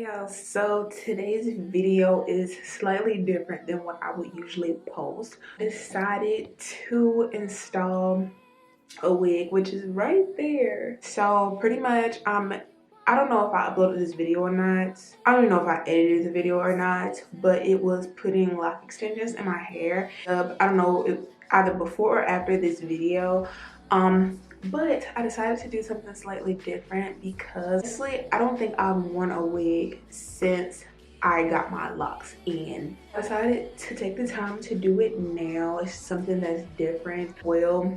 Hey y'all, so today's video is slightly different than what I would usually post. I decided to install a wig, which is right there. So pretty much I don't know if I uploaded this video or not. I don't even know if I edited the video or not, but it was putting lock extensions in my hair. I don't know if either before or after this video. But I decided to do something slightly different because honestly, I don't think I've worn a wig since I got my locks in. I decided to take the time to do it now. It's something that's different. Well,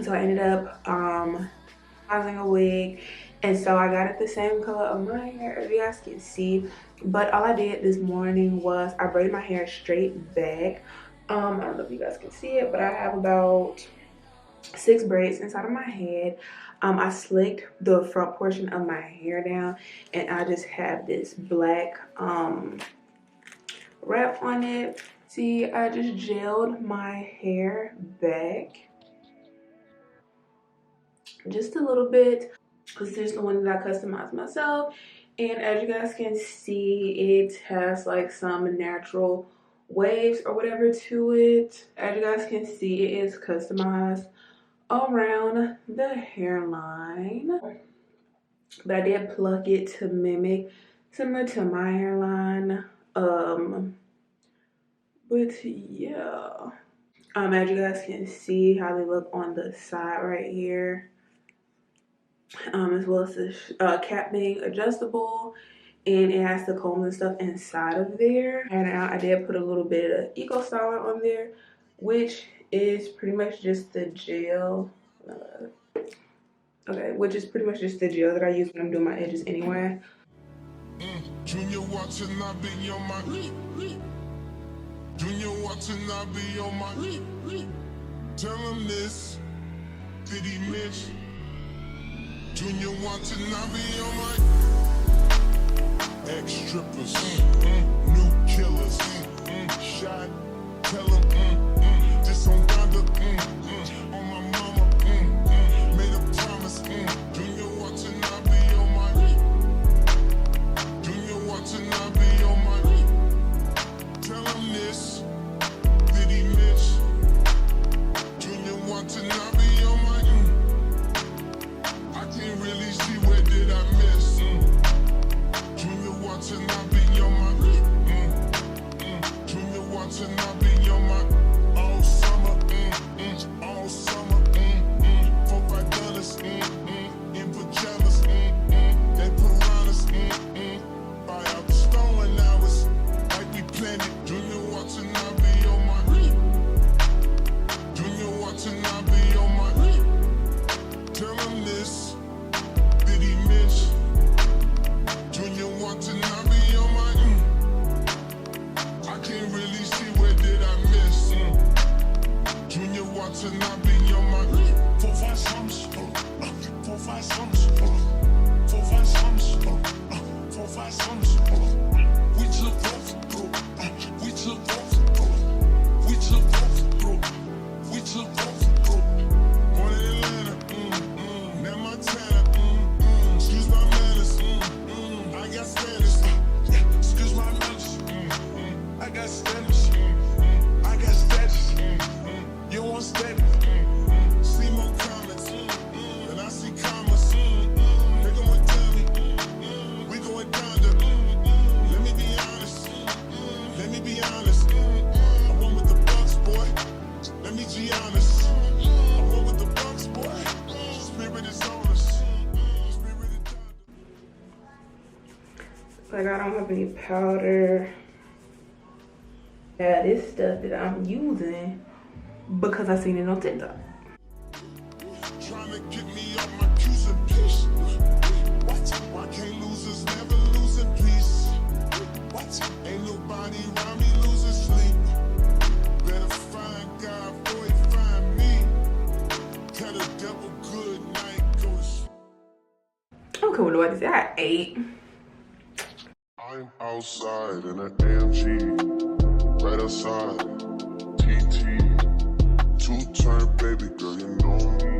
so I ended up using a wig, and so I got it the same color of my hair, as you guys can see. But all I did this morning was I braided my hair straight back. I don't know if you guys can see it, but I have about 6 braids inside of my head. I slicked the front portion of my hair down, and I just have this black wrap on it. See, I just gelled my hair back just a little bit because this is the one that I customized myself. And as you guys can see, it has like some natural waves or whatever to it. As you guys can see, it is customized around the hairline, but I did pluck it to mimic similar to my hairline. But yeah, as you guys can see how they look on the side right here, as well as the cap being adjustable, and it has the combs and stuff inside of there. And I did put a little bit of Eco Styler on there, which is pretty much just the gel. Which is pretty much just the gel that I use when I'm doing my edges anyway. Junior watching, I be on my. Junior watching, I be on my. Tell him this, did he miss? Junior watching, I be on my. Ex-strippers, new killers, shot, tell him, this on Donda, on my mama, made a promise, Junior watching, I be on my. Junior watching, I be on my. Tell him this, did he miss? Junior watching, I be on my. I can't really see where did I miss. Junior watching, I be on my. Junior watching, I be on my. All summer, all summer, $4-5 in pajamas, they piranhas, buy out the stolen hours, like we planned it. Junior watching, I be on my. Junior watching, I be on my. Tell him this, did he miss? Junior watching, I be on my. I can't really see where did I miss. Junior watching, I be on my. 4-5 sums, 4-5 sums, 4-5 sums, 4-5 sums. We took both, we took both, we took both, we took both. Born in Atlanta, now Montana, excuse my manners, I got standards, excuse my manners, I got standards, I got status, you want status, see more comments, and I see commas, they going down me, we going down to, let me be honest, let me be honest, I went with the Bucks, boy, let me be honest, I went with the Bucks, boy, spirit is on us, spirit is down. Like, I don't have any powder. Yeah, this stuff that I'm using because I seen it on TikTok. Trying to get me off my Q's and P's. What? Why can't losers never lose in peace? What? Ain't nobody around me losing sleep. Better find God before he find me. Tell the devil good night, go to sleep. I'm cool with what I said. I ate. I'm outside in an AMG, right outside, TT, 2-turn baby girl, you know me.